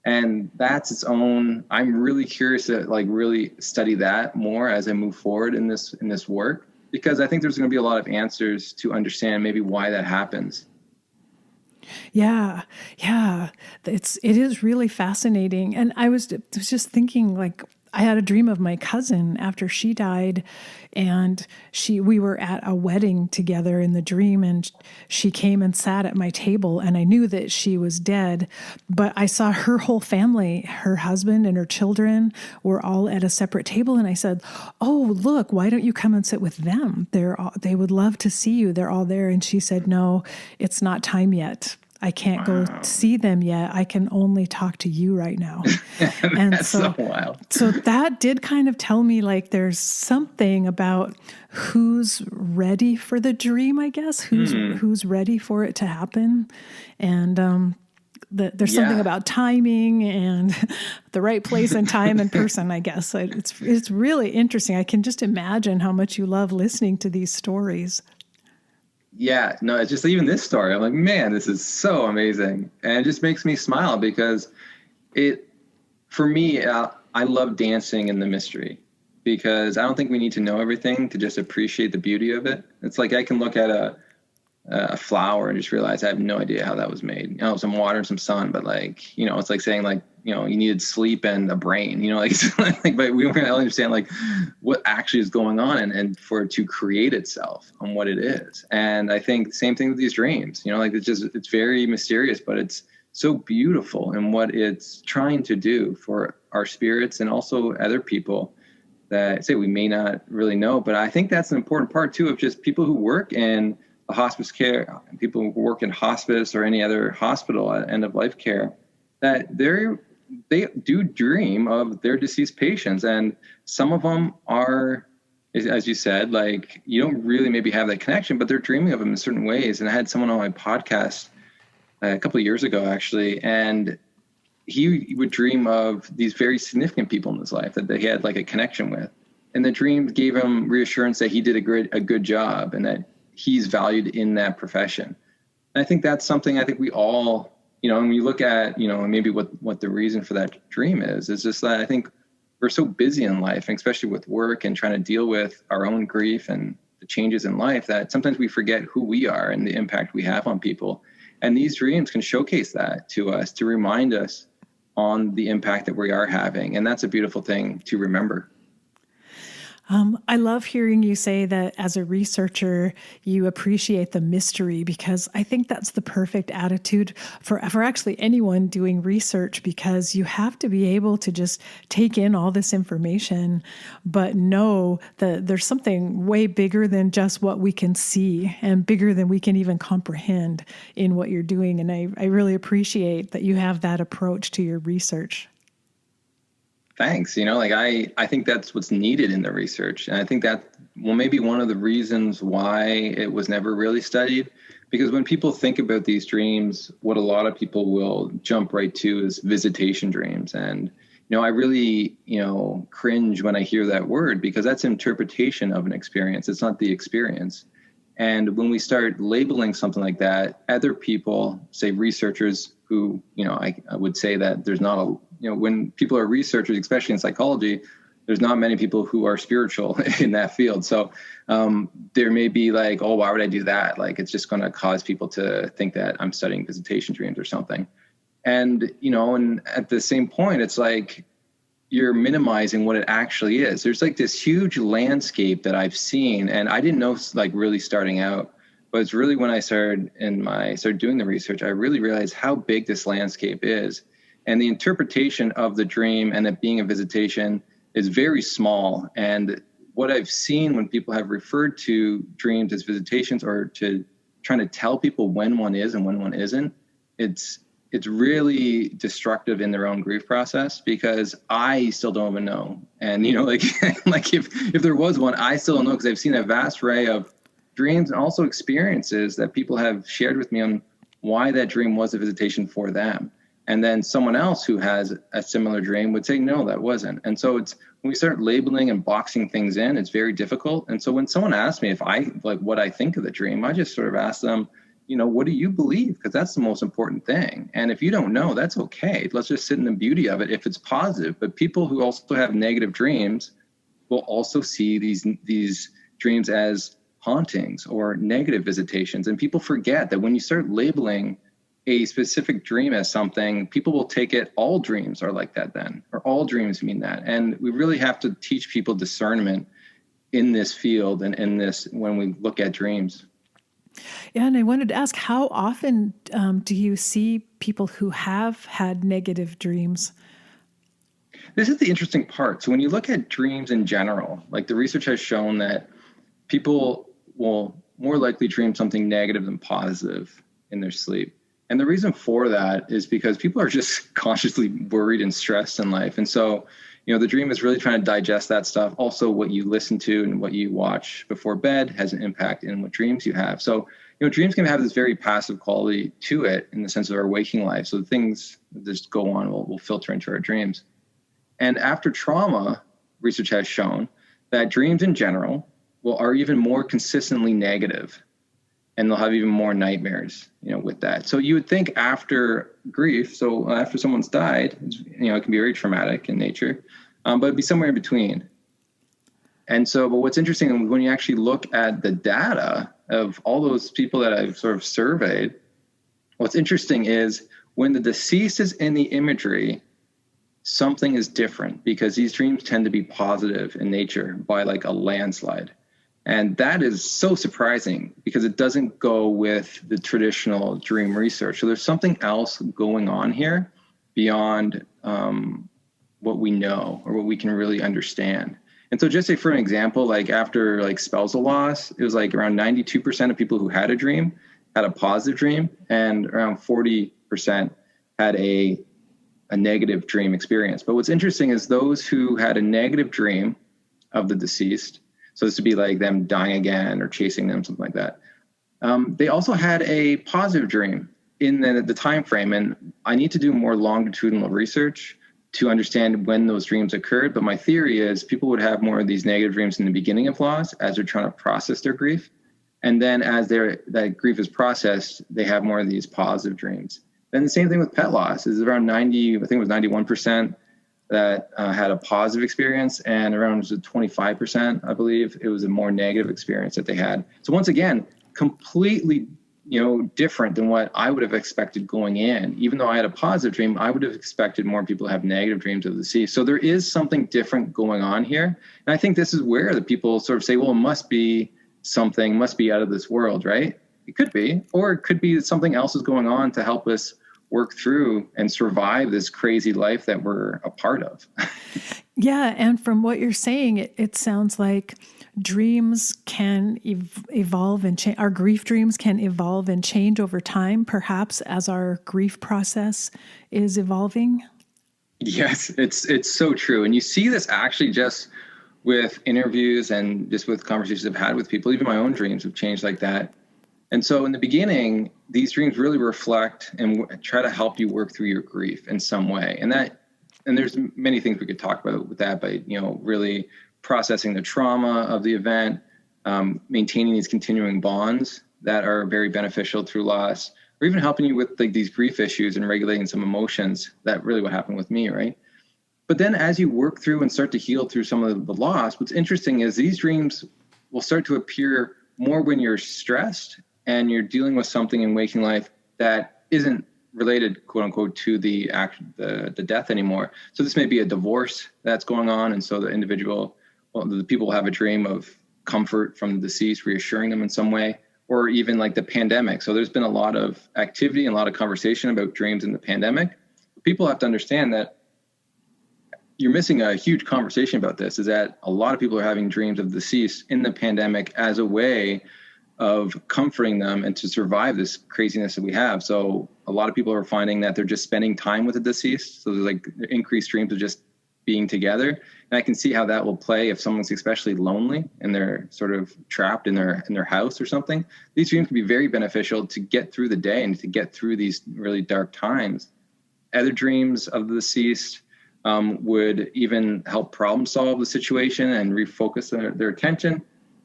And that's its own, I'm really curious to really study that more as I move forward in this work, because I think there's going to be a lot of answers to understand maybe why that happens. Yeah. It is really fascinating. And I was just thinking, I had a dream of my cousin after she died, and we were at a wedding together in the dream, and she came and sat at my table, and I knew that she was dead, but I saw her whole family, her husband and her children were all at a separate table. And I said, oh, look, why don't you come and sit with them? They would love to see you. They're all there. And she said, no, it's not time yet. I can't go see them yet. I can only talk to you right now. And so wild. So that did kind of tell me there's something about who's ready for the dream, I guess, who's ready for it to happen. And there's something about timing and the right place and time and person, I guess. It's really interesting. I can just imagine how much you love listening to these stories. Yeah, no, it's just even this story. I'm like, man, this is so amazing. And it just makes me smile because for me, I love dancing in the mystery, because I don't think we need to know everything to just appreciate the beauty of it. It's I can look at a flower and just realize I have no idea how that was made. Some water and some sun, but it's like saying you needed sleep and a brain, but we don't really understand what actually is going on and for it to create itself on what it is. And I think the same thing with these dreams, it's very mysterious, but it's so beautiful in what it's trying to do for our spirits and also other people that say we may not really know. But I think that's an important part too of just people who work in the hospice care, people who work in hospice or any other hospital at end of life care, that they do dream of their deceased patients. And some of them are, as you said, like you don't really maybe have that connection, but they're dreaming of them in certain ways. And I had someone on my podcast a couple of years ago, actually, and he would dream of these very significant people in his life that he had like a connection with. And the dream gave him reassurance that he did a good job and that he's valued in that profession. And I think that's something I think we all, when you look at, maybe what the reason for that dream is just that I think we're so busy in life, and especially with work and trying to deal with our own grief and the changes in life, that sometimes we forget who we are and the impact we have on people. And these dreams can showcase that to us, to remind us on the impact that we are having. And that's a beautiful thing to remember. I love hearing you say that as a researcher, you appreciate the mystery, because I think that's the perfect attitude for actually anyone doing research, because you have to be able to just take in all this information, but know that there's something way bigger than just what we can see and bigger than we can even comprehend in what you're doing. And I really appreciate that you have that approach to your research. Thanks. I think that's what's needed in the research. And I think that, maybe one of the reasons why it was never really studied, because when people think about these dreams, what a lot of people will jump right to is visitation dreams. And, I really, cringe when I hear that word, because that's interpretation of an experience. It's not the experience. And when we start labeling something like that, other people, say researchers who, I would say that there's not when people are researchers, especially in psychology, there's not many people who are spiritual in that field. So there may be like, oh, why would I do that? Like, it's just going to cause people to think that I'm studying visitation dreams or something. And, and at the same point, it's like you're minimizing what it actually is. There's like this huge landscape that I've seen, and I didn't know, like, really starting out, but it's really when I started doing the research, I really realized how big this landscape is. And the interpretation of the dream and it being a visitation is very small. And what I've seen when people have referred to dreams as visitations, or to trying to tell people when one is and when one isn't, it's really destructive in their own grief process, because I still don't even know. And, like if there was one, I still don't know, because I've seen a vast array of dreams and also experiences that people have shared with me on why that dream was a visitation for them. And then someone else who has a similar dream would say, no, that wasn't. And so it's when we start labeling and boxing things in, it's very difficult. And so when someone asks me if I like what I think of the dream, I just sort of ask them, what do you believe? Because that's the most important thing. And if you don't know, that's okay. Let's just sit in the beauty of it if it's positive. But people who also have negative dreams will also see these dreams as hauntings or negative visitations. And people forget that when you start labeling a specific dream as something, people will take it, all dreams are like that then, or all dreams mean that. And we really have to teach people discernment in this field and in this, when we look at dreams. Yeah, and I wanted to ask, how often do you see people who have had negative dreams? This is the interesting part. So when you look at dreams in general, like the research has shown that people will more likely dream something negative than positive in their sleep. And the reason for that is because people are just consciously worried and stressed in life. And so, the dream is really trying to digest that stuff. Also, what you listen to and what you watch before bed has an impact in what dreams you have. So, dreams can have this very passive quality to it in the sense of our waking life. So the things that just go on will filter into our dreams. And after trauma, research has shown that dreams in general are even more consistently negative. And they'll have even more nightmares, with that. So you would think after grief, so after someone's died, it can be very traumatic in nature, but it'd be somewhere in between. And so, but what's interesting, when you actually look at the data of all those people that I've sort of surveyed, what's interesting is when the deceased is in the imagery, something is different, because these dreams tend to be positive in nature by like a landslide. And that is so surprising because it doesn't go with the traditional dream research. So there's something else going on here beyond what we know or what we can really understand. And so just say for an example, like after like spousal loss, it was like around 92% of people who had a dream had a positive dream, and around 40% had a negative dream experience. But what's interesting is those who had a negative dream of the deceased, so this would be like them dying again or chasing them, something like that. They also had a positive dream in the time frame. And I need to do more longitudinal research to understand when those dreams occurred. But my theory is people would have more of these negative dreams in the beginning of loss as they're trying to process their grief. And then as that grief is processed, they have more of these positive dreams. Then the same thing with pet loss is around 90, I think it was 91%. That had a positive experience, and around 25%, I believe, it was a more negative experience that they had. So once again, completely, different than what I would have expected going in. Even though I had a positive dream, I would have expected more people to have negative dreams of the deceased. So there is something different going on here. And I think this is where the people sort of say, well, it must be out of this world, right? It could be, or it could be that something else is going on to help us work through and survive this crazy life that we're a part of. Yeah. And from what you're saying, it sounds like dreams can evolve and change. Our grief dreams can evolve and change over time, perhaps as our grief process is evolving. Yes, it's so true. And you see this actually just with interviews and just with conversations I've had with people. Even my own dreams have changed like that. And so in the beginning, these dreams really reflect and try to help you work through your grief in some way. And there's many things we could talk about with that, by, really processing the trauma of the event, maintaining these continuing bonds that are very beneficial through loss, or even helping you with like these grief issues and regulating some emotions. That really what happened with me, right? But then as you work through and start to heal through some of the loss, what's interesting is these dreams will start to appear more when you're stressed and you're dealing with something in waking life that isn't related, quote unquote, to the death anymore. So this may be a divorce that's going on. And so the people will have a dream of comfort from the deceased, reassuring them in some way, or even like the pandemic. So there's been a lot of activity and a lot of conversation about dreams in the pandemic. People have to understand that you're missing a huge conversation about this, is that a lot of people are having dreams of the deceased in the pandemic as a way of comforting them and to survive this craziness that we have. So a lot of people are finding that they're just spending time with the deceased. So there's like increased dreams of just being together. And I can see how that will play if someone's especially lonely and they're sort of trapped in their house or something. These dreams can be very beneficial to get through the day and to get through these really dark times. Other dreams of the deceased would even help problem solve the situation and refocus their attention,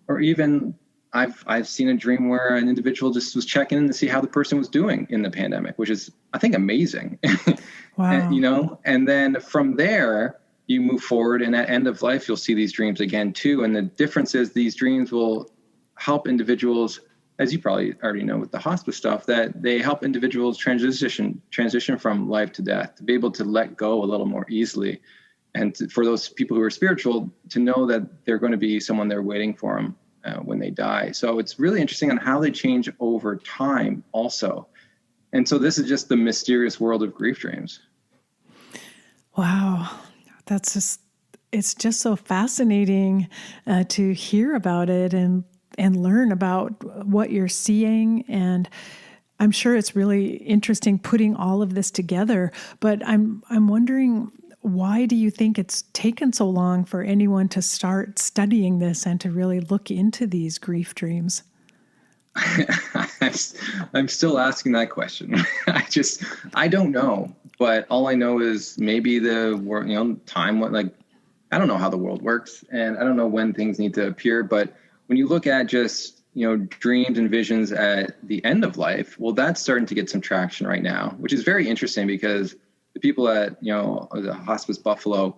or even I've seen a dream where an individual just was checking in to see how the person was doing in the pandemic, which is, I think, amazing. Wow. And then from there, you move forward, and at end of life, you'll see these dreams again too. And the difference is these dreams will help individuals, as you probably already know with the hospice stuff, that they help individuals transition from life to death, to be able to let go a little more easily. And for those people who are spiritual, to know that they're going to be someone there waiting for them when they die. So it's really interesting on how they change over time also. And so this is just the mysterious world of grief dreams. Wow. It's just so fascinating to hear about it and learn about what you're seeing. And I'm sure it's really interesting putting all of this together, but I'm wondering, why do you think it's taken so long for anyone to start studying this and to really look into these grief dreams? I'm still asking that question. I don't know, but all I know is maybe the world, time, I don't know how the world works, and I don't know when things need to appear. But when you look at just, dreams and visions at the end of life, well, that's starting to get some traction right now, which is very interesting because the people at, the Hospice Buffalo,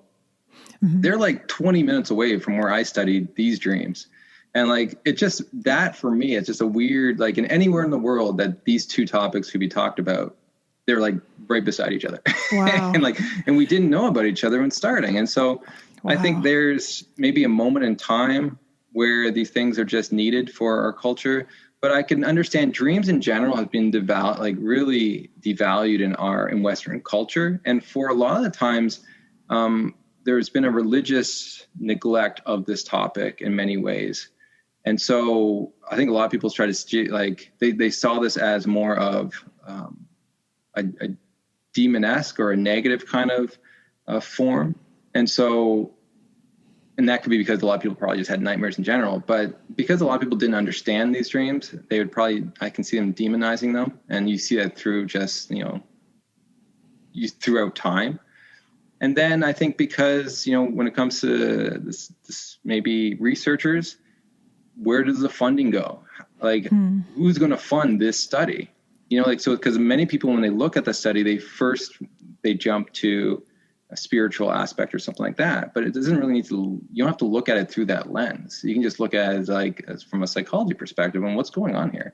mm-hmm. they're like 20 minutes away from where I studied these dreams. And that for me, it's just a weird, in anywhere in the world that these two topics could be talked about, they're like right beside each other. Wow. and we didn't know about each other when starting. And so wow. I think there's maybe a moment in time where these things are just needed for our culture. But I can understand dreams in general have been really devalued in Western culture. And for a lot of the times, there's been a religious neglect of this topic in many ways. And so I think a lot of people try to they saw this as more of a demonesque or a negative kind of form. And that could be because a lot of people probably just had nightmares in general. But because a lot of people didn't understand these dreams, I can see them demonizing them. And you see that through just, throughout time. And then I think because, when it comes to this maybe researchers, where does the funding go? Who's going to fund this study? Because many people, when they look at the study, they jump to a spiritual aspect or something like that, but it doesn't really you don't have to look at it through that lens. You can just look at it as from a psychology perspective and what's going on here.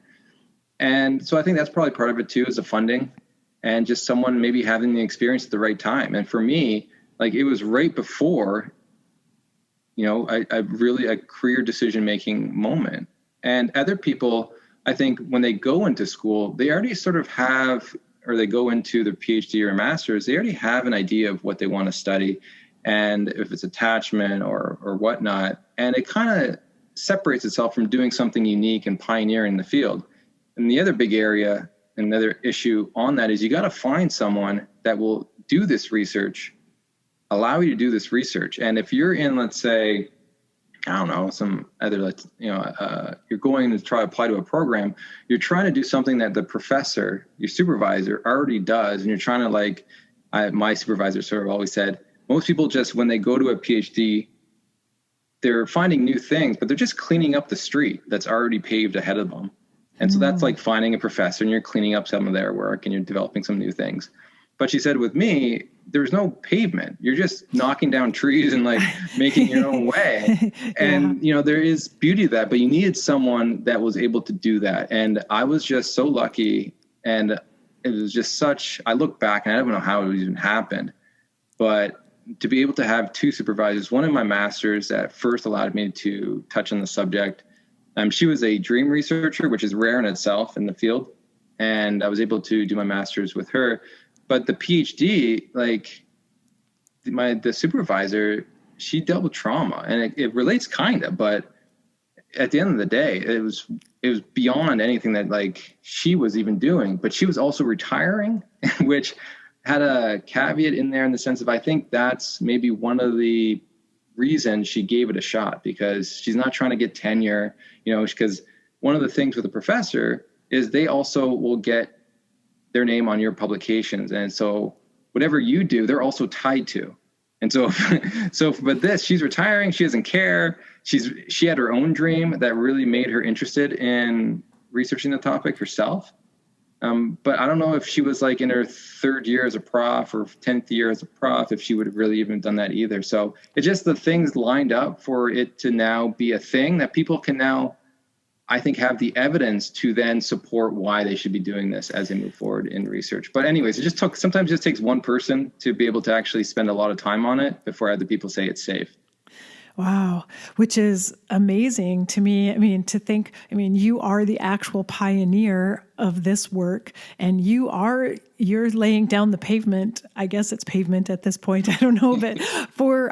And so I think that's probably part of it too, is the funding and just someone maybe having the experience at the right time. And for me, it was right before, a career decision-making moment. And other people, I think when they go into school, they already sort of have, or they go into their PhD or master's, they already have an idea of what they want to study, and if it's attachment or whatnot. And it kind of separates itself from doing something unique and pioneering the field. And the other big area, another issue on that, is you got to find someone that will do this research, allow you to do this research. And if you're in, let's say, I don't know, some other, you're going to try to apply to a program, you're trying to do something that the professor, your supervisor, already does. And you're trying to my supervisor sort of always said, most people just, when they go to a PhD, they're finding new things, but they're just cleaning up the street that's already paved ahead of them. And so that's like finding a professor and you're cleaning up some of their work and you're developing some new things. But she said, with me, there's no pavement. You're just knocking down trees and making your own way. And, there is beauty to that, but you needed someone that was able to do that. And I was just so lucky. And it was just I look back and I don't know how it even happened, but to be able to have two supervisors, one in my master's that first allowed me to touch on the subject. She was a dream researcher, which is rare in itself in the field. And I was able to do my master's with her. But the PhD, the supervisor, she dealt with trauma, and it relates kind of, but at the end of the day, it was beyond anything that she was even doing. But she was also retiring, which had a caveat in there in the sense of, I think that's maybe one of the reasons she gave it a shot, because she's not trying to get tenure, because one of the things with a professor is they also will get their name on your publications. And so whatever you do, they're also tied to. And so, but this, she's retiring. She doesn't care. She had her own dream that really made her interested in researching the topic herself. But I don't know if she was in her third year as a prof or 10th year as a prof, if she would have really even done that either. So it's just the things lined up for it to now be a thing that people can now, I think, have the evidence to then support why they should be doing this as they move forward in research. But anyways, sometimes it just takes one person to be able to actually spend a lot of time on it before other people say it's safe. Wow, which is amazing to me. I mean, to think, you are the actual pioneer of this work, and you're laying down the pavement. I guess it's pavement at this point. I don't know, but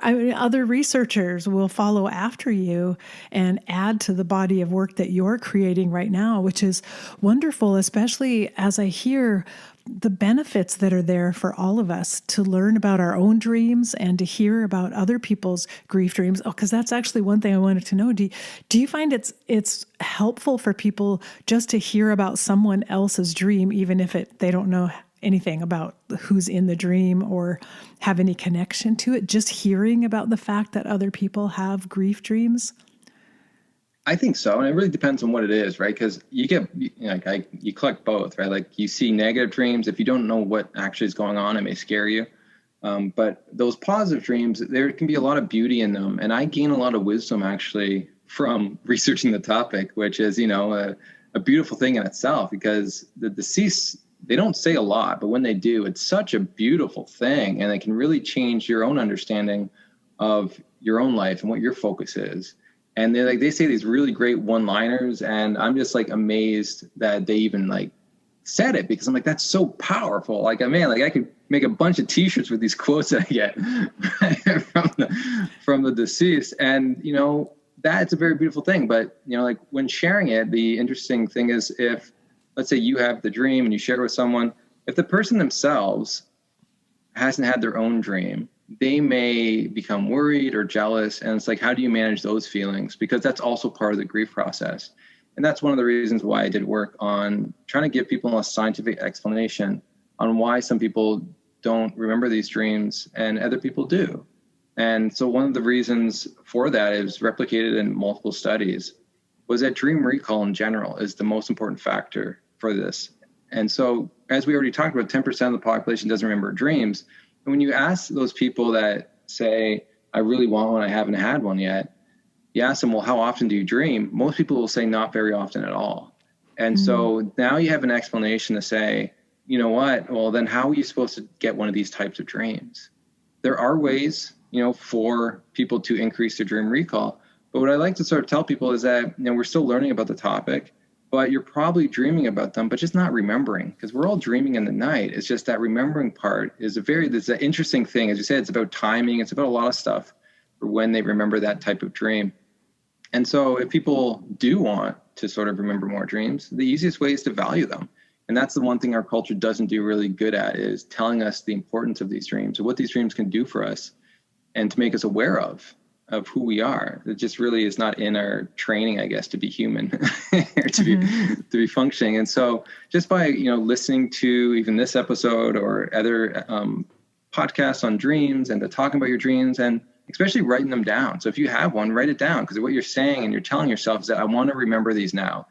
other researchers will follow after you and add to the body of work that you're creating right now, which is wonderful, especially as I hear the benefits that are there for all of us to learn about our own dreams and to hear about other people's grief dreams. Oh, because that's actually one thing I wanted to know. Do you find it's helpful for people just to hear about someone else's dream, even if they don't know anything about who's in the dream or have any connection to it? Just hearing about the fact that other people have grief dreams? I think so. And it really depends on what it is, right? Because you collect both, right? You see negative dreams. If you don't know what actually is going on, it may scare you. But those positive dreams, there can be a lot of beauty in them. And I gain a lot of wisdom actually from researching the topic, which is, a beautiful thing in itself, because the deceased, they don't say a lot, but when they do, it's such a beautiful thing. And it can really change your own understanding of your own life and what your focus is. And they say these really great one-liners, and I'm just like amazed that they even like said it, because I'm like, that's so powerful. Like, man, like I could make a bunch of t-shirts with these quotes that I get from the deceased. And, you know, that's a very beautiful thing. But, you know, like when sharing it, the interesting thing is, if, let's say you have the dream and you share it with someone, if the person themselves hasn't had their own dream, they may become worried or jealous. And it's like, how do you manage those feelings? Because that's also part of the grief process. And that's one of the reasons why I did work on trying to give people a scientific explanation on why some people don't remember these dreams and other people do. And so one of the reasons for that is replicated in multiple studies, was that dream recall in general is the most important factor for this. And so, as we already talked about, 10% of the population doesn't remember dreams. And when you ask those people that say, I really want one, I haven't had one yet, you ask them, well, how often do you dream? Most people will say not very often at all. And so now you have an explanation to say, you know what, well, then how are you supposed to get one of these types of dreams? There are ways, you know, for people to increase their dream recall. But what I like to sort of tell people is that, you know, we're still learning about the topic, but you're probably dreaming about them, but just not remembering, because we're all dreaming in the night. It's just that remembering part is there's an interesting thing. As you said, it's about timing. It's about a lot of stuff for when they remember that type of dream. And so if people do want to sort of remember more dreams, the easiest way is to value them. And that's the one thing our culture doesn't do really good at, is telling us the importance of these dreams and what these dreams can do for us, and to make us aware of who we are. It just really is not in our training, I guess, to be human or to be functioning. And so just by, you know, listening to even this episode or other podcasts on dreams, and to talking about your dreams, and especially writing them down. So if you have one, write it down, because what you're saying and you're telling yourself is that I want to remember these now.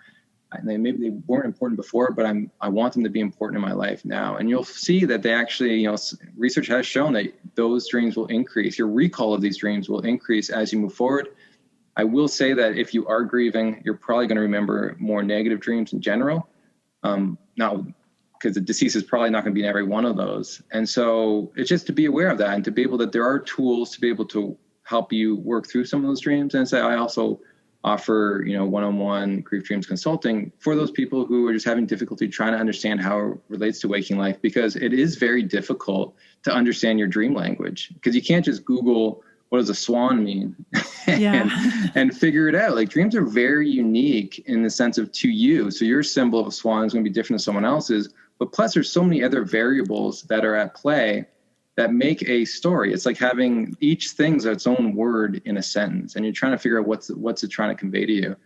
And maybe they weren't important before, but I want them to be important in my life now. And you'll see that they actually, you know, research has shown that those dreams will increase. Your recall of these dreams will increase as you move forward. I will say that if you are grieving, you're probably going to remember more negative dreams in general. Not because the deceased is probably not going to be in every one of those. And so it's just to be aware of that, and to be able that there are tools to be able to help you work through some of those dreams. And so I also offer, you know, one-on-one grief dreams consulting for those people who are just having difficulty trying to understand how it relates to waking life, because it is very difficult to understand your dream language, because you can't just Google what does a swan mean and figure it out. Like, dreams are very unique in the sense of to you. So your symbol of a swan is going to be different than someone else's. But plus, there's so many other variables that are at play that make a story. It's like having each thing's its own word in a sentence, and you're trying to figure out what's it trying to convey to you.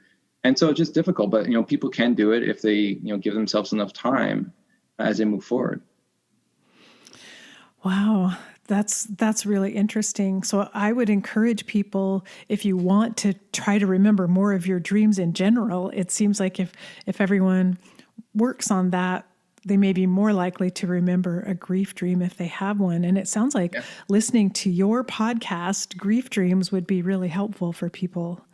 And so it's just difficult, but, you know, people can do it if they, you know, give themselves enough time as they move forward. Wow. That's really interesting. So I would encourage people, if you want to try to remember more of your dreams in general, it seems like if everyone works on that, they may be more likely to remember a grief dream if they have one. And it sounds like listening to your podcast, Grief Dreams, would be really helpful for people.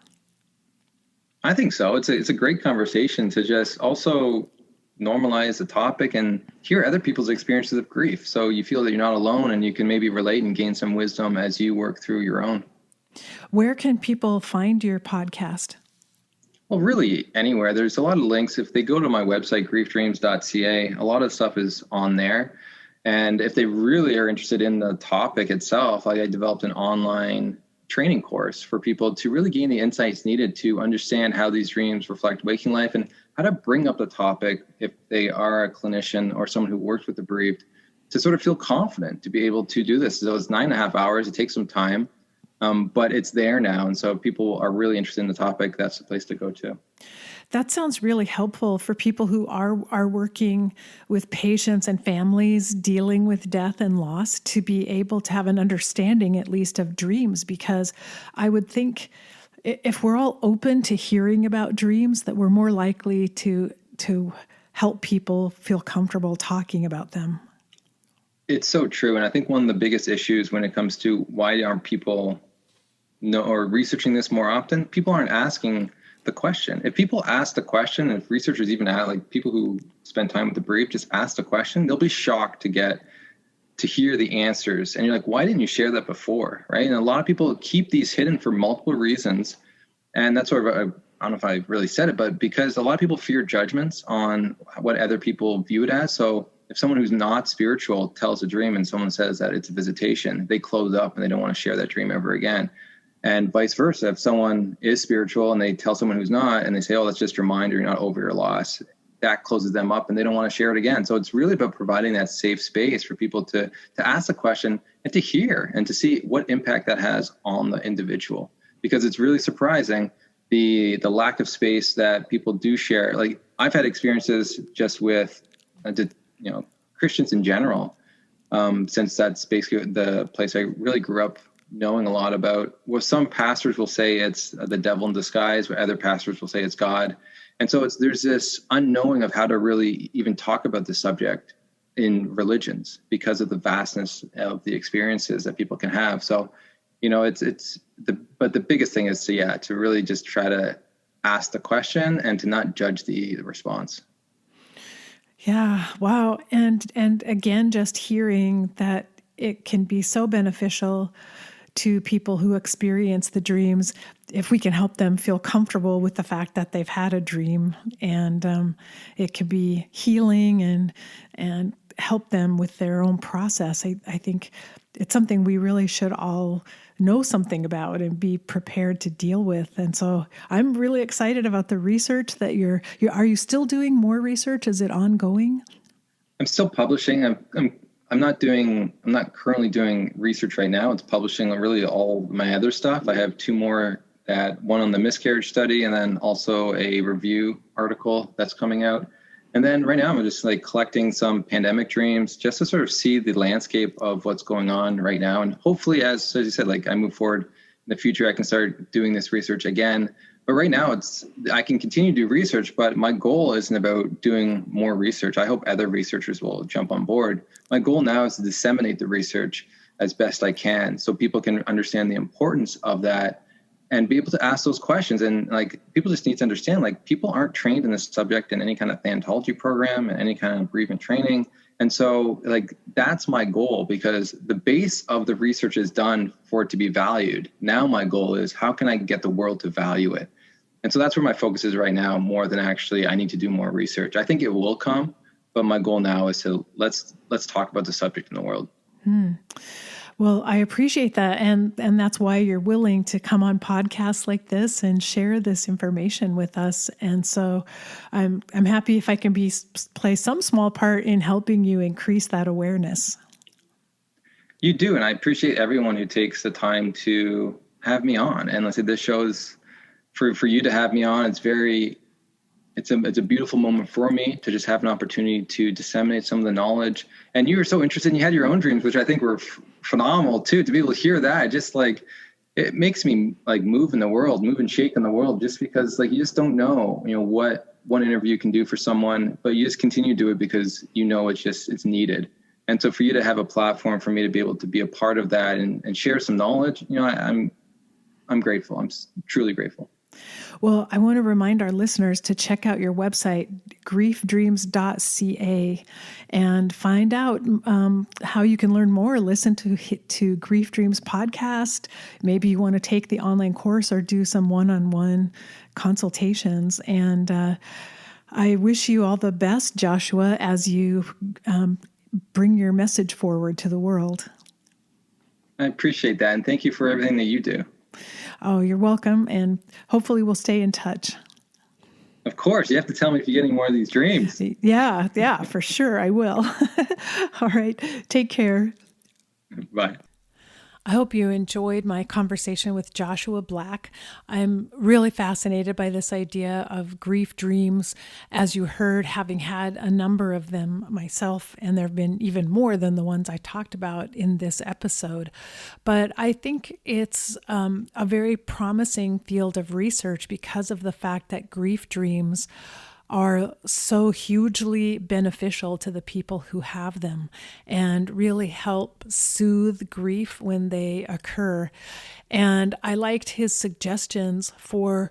I think so. It's a great conversation to just also normalize the topic and hear other people's experiences of grief. So you feel that you're not alone, and you can maybe relate and gain some wisdom as you work through your own. Where can people find your podcast? Well, really anywhere. There's a lot of links. If they go to my website, griefdreams.ca, a lot of stuff is on there. And if they really are interested in the topic itself, I developed an online training course for people to really gain the insights needed to understand how these dreams reflect waking life, and how to bring up the topic if they are a clinician or someone who works with the bereaved, to sort of feel confident to be able to do this. So it's 9.5 hours. It takes some time. But it's there now. And so if people are really interested in the topic, that's the place to go to. That sounds really helpful for people who are working with patients and families dealing with death and loss, to be able to have an understanding at least of dreams, because I would think if we're all open to hearing about dreams, that we're more likely to help people feel comfortable talking about them. It's so true. And I think one of the biggest issues when it comes to why aren't people or researching this more often, people aren't asking the question. If people ask the question, if researchers even ask, like people who spend time with the bereaved, just ask the question, they'll be shocked to hear the answers. And you're like, why didn't you share that before? Right. And a lot of people keep these hidden for multiple reasons. And that's sort of, I don't know if I really said it, but because a lot of people fear judgments on what other people view it as. So if someone who's not spiritual tells a dream and someone says that it's a visitation, they close up and they don't want to share that dream ever again. And vice versa. If someone is spiritual and they tell someone who's not, and they say, oh, that's just a reminder, you're not over your loss, that closes them up and they don't want to share it again. So it's really about providing that safe space for people to ask the question and to hear and to see what impact that has on the individual. Because it's really surprising the lack of space that people do share. Like I've had experiences just with Christians in general, since that's basically the place I really grew up knowing a lot about. Well, some pastors will say it's the devil in disguise, where other pastors will say it's God. And so there's this unknowing of how to really even talk about the subject in religions because of the vastness of the experiences that people can have. So, but the biggest thing is to really just try to ask the question and to not judge the response. Yeah. Wow. And again, just hearing that it can be so beneficial to people who experience the dreams if we can help them feel comfortable with the fact that they've had a dream, and it can be healing and help them with their own process. I think it's something we really should all know something about and be prepared to deal with. And so I'm really excited about the research that are you still doing more research? Is it ongoing? I'm still publishing. I'm not currently doing research right now. It's publishing really all my other stuff. I have two more, one on the miscarriage study and then also a review article that's coming out. And then right now I'm just like collecting some pandemic dreams just to sort of see the landscape of what's going on right now. And hopefully, as you said, like I move forward in the future, I can start doing this research again. But right now I can continue to do research, but my goal isn't about doing more research. I hope other researchers will jump on board. My goal now is to disseminate the research as best I can so people can understand the importance of that and be able to ask those questions. And like, people just need to understand, like, people aren't trained in this subject in any kind of thanatology program and any kind of bereavement training. And so like, that's my goal, because the base of the research is done for it to be valued. Now my goal is, how can I get the world to value it? And so that's where my focus is right now, more than actually I need to do more research. I think it will come, but my goal now is to let's talk about the subject in the world. Well, I appreciate that. And that's why you're willing to come on podcasts like this and share this information with us. And so I'm happy if I can play some small part in helping you increase that awareness. You do. And I appreciate everyone who takes the time to have me on. And let's say this shows for you to have me on. It's a beautiful moment for me to just have an opportunity to disseminate some of the knowledge. And you were so interested, and you had your own dreams, which I think were phenomenal too. To be able to hear that, just like, it makes me like move and shake in the world, just because like, you just don't know, what one interview can do for someone, but you just continue to do it because it's needed. And so for you to have a platform for me to be able to be a part of that and share some knowledge, I'm grateful. I'm truly grateful. Well, I want to remind our listeners to check out your website, griefdreams.ca, and find out how you can learn more. Listen to Grief Dreams podcast. Maybe you want to take the online course or do some one-on-one consultations. And I wish you all the best, Joshua, as you bring your message forward to the world. I appreciate that. And thank you for everything that you do. Oh, you're welcome. And hopefully we'll stay in touch. Of course. You have to tell me if you get any more of these dreams. Yeah, for sure. I will. All right. Take care. Bye. I hope you enjoyed my conversation with Joshua Black. I'm really fascinated by this idea of grief dreams. As you heard, having had a number of them myself, and there have been even more than the ones I talked about in this episode. But I think it's a very promising field of research because of the fact that grief dreams are so hugely beneficial to the people who have them and really help soothe grief when they occur. And I liked his suggestions for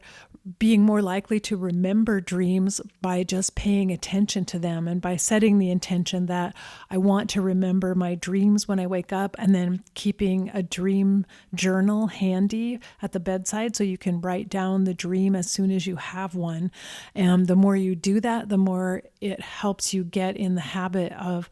being more likely to remember dreams by just paying attention to them and by setting the intention that I want to remember my dreams when I wake up, and then keeping a dream journal handy at the bedside so you can write down the dream as soon as you have one. And the more you do that, the more it helps you get in the habit of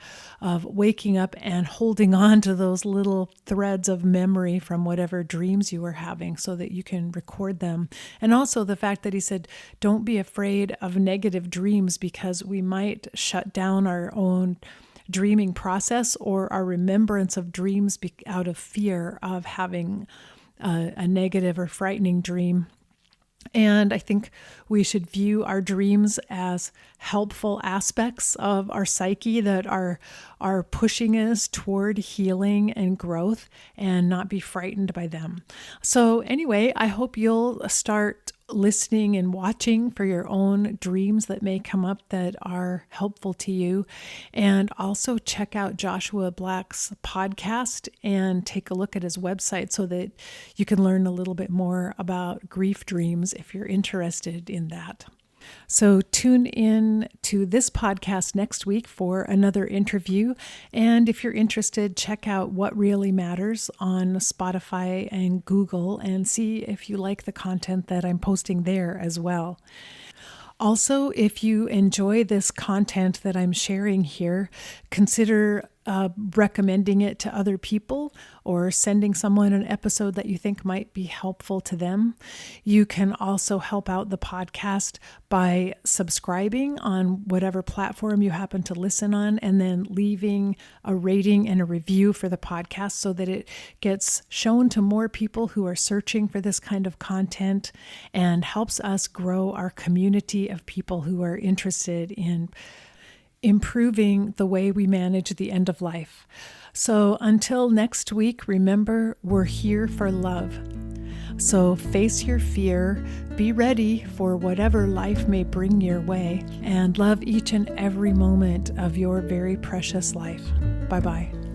waking up and holding on to those little threads of memory from whatever dreams you were having so that you can record them. And also the fact that he said, don't be afraid of negative dreams, because we might shut down our own dreaming process or our remembrance of dreams out of fear of having a negative or frightening dream. And I think we should view our dreams as helpful aspects of our psyche that are pushing us toward healing and growth, and not be frightened by them. So anyway, I hope you'll start listening and watching for your own dreams that may come up that are helpful to you. And also check out Joshua Black's podcast and take a look at his website so that you can learn a little bit more about grief dreams if you're interested in that. So tune in to this podcast next week for another interview. And if you're interested, check out What Really Matters on Spotify and Google and see if you like the content that I'm posting there as well. Also, if you enjoy this content that I'm sharing here, consider recommending it to other people or sending someone an episode that you think might be helpful to them. You can also help out the podcast by subscribing on whatever platform you happen to listen on, and then leaving a rating and a review for the podcast so that it gets shown to more people who are searching for this kind of content, and helps us grow our community of people who are interested in improving the way we manage the end of life. So until next week, remember, we're here for love. So face your fear, be ready for whatever life may bring your way, and love each and every moment of your very precious life. Bye-bye.